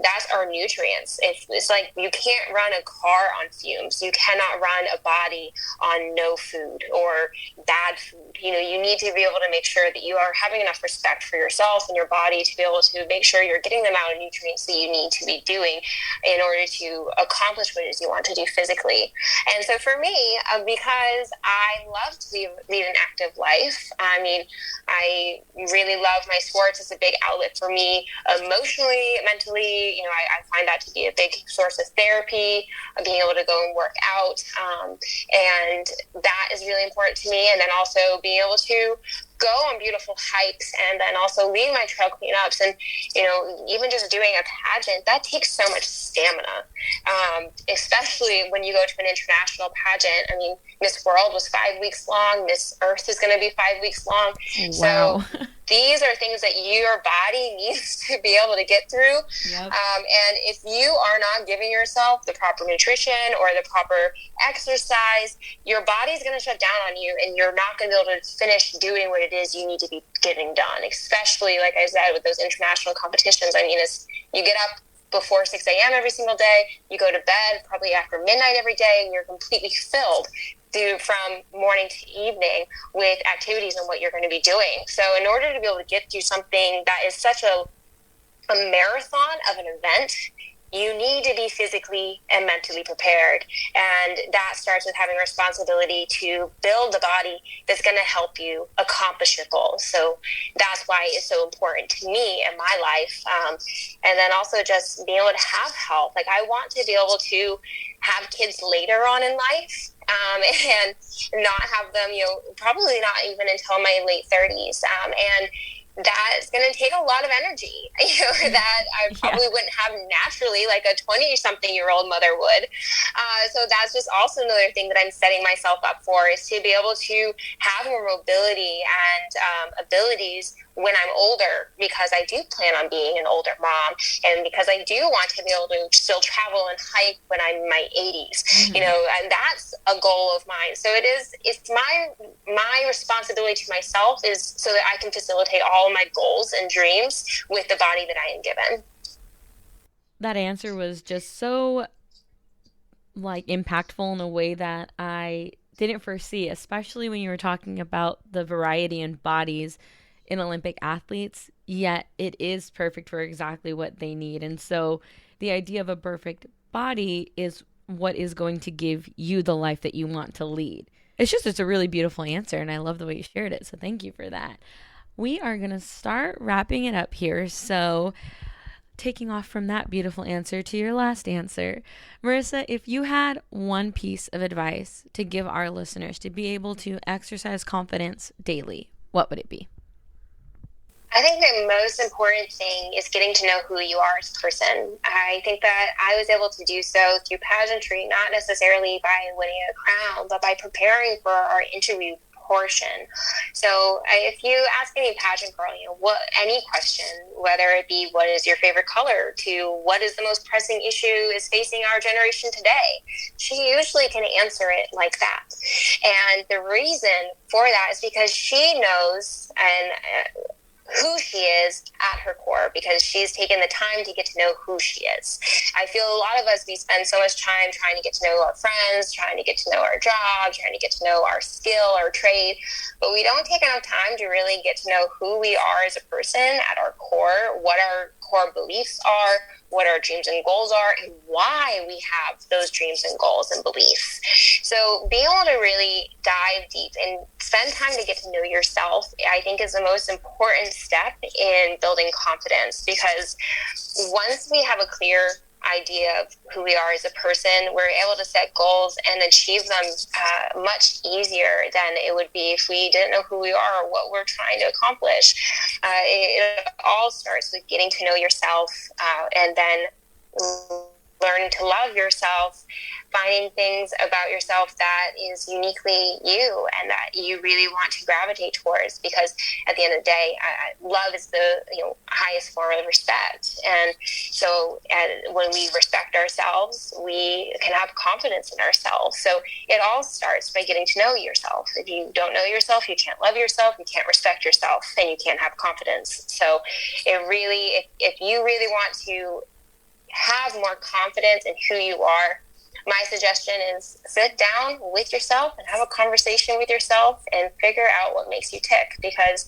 that's our nutrients. It's like you can't run a car on fumes. You cannot run a body on no food or bad food. You need to be able to make sure that you are having enough respect for yourself and your body to be able to make sure you're getting the amount of nutrients that you need to be doing in order to accomplish what it is you want to do physically. And so for me, because I love to lead an active life. I mean, I really love my sports. It's a big outlet for me emotionally, mentally. I find that to be a big source of therapy, being able to go and work out. And that is really important to me. And then also being able to go on beautiful hikes and then also lead my trail cleanups. And, even just doing a pageant, that takes so much stamina, especially when you go to an international pageant. I mean, Miss World was 5 weeks long. Miss Earth is going to be 5 weeks long. Wow. So these are things that your body needs to be able to get through. Yep. And if you are not giving yourself the proper nutrition or the proper exercise, your body's going to shut down on you and you're not going to be able to finish doing what it is you need to be getting done, especially, like I said, with those international competitions. I mean, you get up before 6 a.m. every single day, you go to bed probably after midnight every day, and you're completely filled from morning to evening with activities and what you're going to be doing. So in order to be able to get through something that is such a marathon of an event, you need to be physically and mentally prepared. And that starts with having a responsibility to build a body that's going to help you accomplish your goals. So that's why it's so important to me in my life. And then also just being able to have health. Like, I want to be able to have kids later on in life. And not have them, probably not even until my late 30s. And that is going to take a lot of energy, that I probably wouldn't have naturally like a 20-something-year-old mother would. So that's just also another thing that I'm setting myself up for, is to be able to have more mobility and abilities when I'm older, because I do plan on being an older mom, and because I do want to be able to still travel and hike when I'm in my 80s, and that's a goal of mine. So it's my responsibility to myself is so that I can facilitate all of my goals and dreams with the body that I am given. That answer was just so impactful in a way that I didn't foresee, especially when you were talking about the variety in bodies in Olympic athletes, yet it is perfect for exactly what they need. And so the idea of a perfect body is what is going to give you the life that you want to lead. It's a really beautiful answer, and I love the way you shared it. So thank you for that. We are going to start wrapping it up here. So taking off from that beautiful answer to your last answer, Marisa, if you had one piece of advice to give our listeners to be able to exercise confidence daily, what would it be? I think the most important thing is getting to know who you are as a person. I think that I was able to do so through pageantry, not necessarily by winning a crown, but by preparing for our interview portion. So if you ask any pageant girl, any question, whether it be what is your favorite color to what is the most pressing issue is facing our generation today, she usually can answer it like that. And the reason for that is because she knows and who she is at her core, because she's taken the time to get to know who she is. I feel a lot of us, we spend so much time trying to get to know our friends, trying to get to know our job, trying to get to know our skill or trade, but we don't take enough time to really get to know who we are as a person at our core, what our core beliefs are, what our dreams and goals are, and why we have those dreams and goals and beliefs. So being able to really dive deep and spend time to get to know yourself, I think, is the most important step in building confidence, because once we have a clear idea of who we are as a person, we're able to set goals and achieve them much easier than it would be if we didn't know who we are or what we're trying to accomplish. It all starts with getting to know yourself, and then learning to love yourself, finding things about yourself that is uniquely you and that you really want to gravitate towards, because at the end of the day, love is the highest form of respect. And so when we respect ourselves, we can have confidence in ourselves. So it all starts by getting to know yourself. If you don't know yourself, you can't love yourself, you can't respect yourself, and you can't have confidence. So it really, if you really want to have more confidence in who you are, my suggestion is sit down with yourself and have a conversation with yourself and figure out what makes you tick, because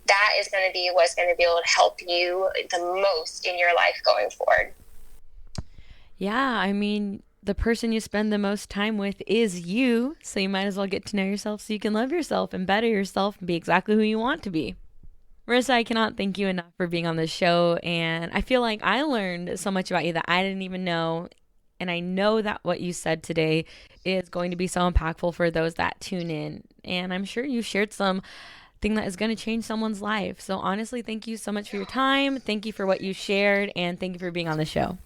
that is going to be what's going to be able to help you the most in your life going forward. Yeah, I mean, the person you spend the most time with is you, so you might as well get to know yourself so you can love yourself and better yourself and be exactly who you want to be. Marisa, I cannot thank you enough for being on this show, and I feel like I learned so much about you that I didn't even know, and I know that what you said today is going to be so impactful for those that tune in, and I'm sure you shared something that is going to change someone's life. So honestly, thank you so much for your time, thank you for what you shared, and thank you for being on the show.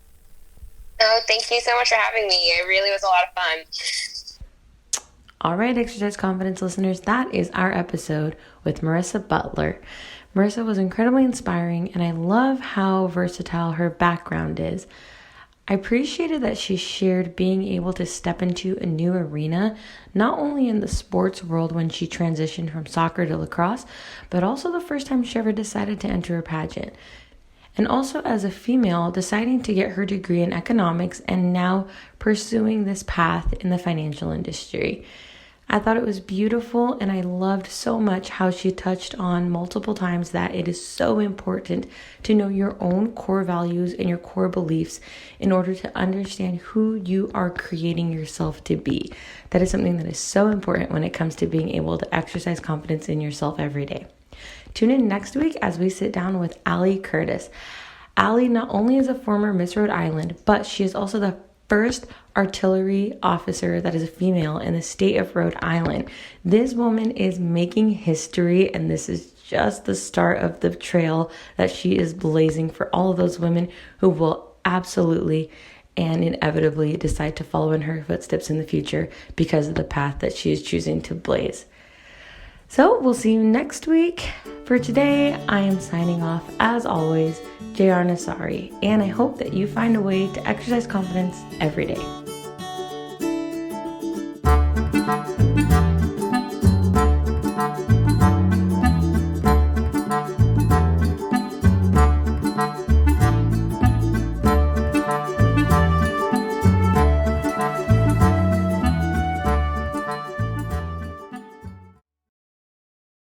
Oh, thank you so much for having me. It really was a lot of fun. All right, Exercise Confidence listeners, that is our episode with Marisa Butler. Marisa was incredibly inspiring, and I love how versatile her background is. I appreciated that she shared being able to step into a new arena, not only in the sports world when she transitioned from soccer to lacrosse, but also the first time she ever decided to enter a pageant. And also as a female, deciding to get her degree in economics and now pursuing this path in the financial industry. I thought it was beautiful, and I loved so much how she touched on multiple times that it is so important to know your own core values and your core beliefs in order to understand who you are creating yourself to be. That is something that is so important when it comes to being able to exercise confidence in yourself every day. Tune in next week as we sit down with Allie Curtis. Allie not only is a former Miss Rhode Island, but she is also the first artillery officer that is a female in the state of Rhode Island. This woman is making history, and this is just the start of the trail that she is blazing for all of those women who will absolutely and inevitably decide to follow in her footsteps in the future because of the path that she is choosing to blaze. So we'll see you next week. For today, I am signing off, as always, JR Nasari, and I hope that you find a way to exercise confidence every day.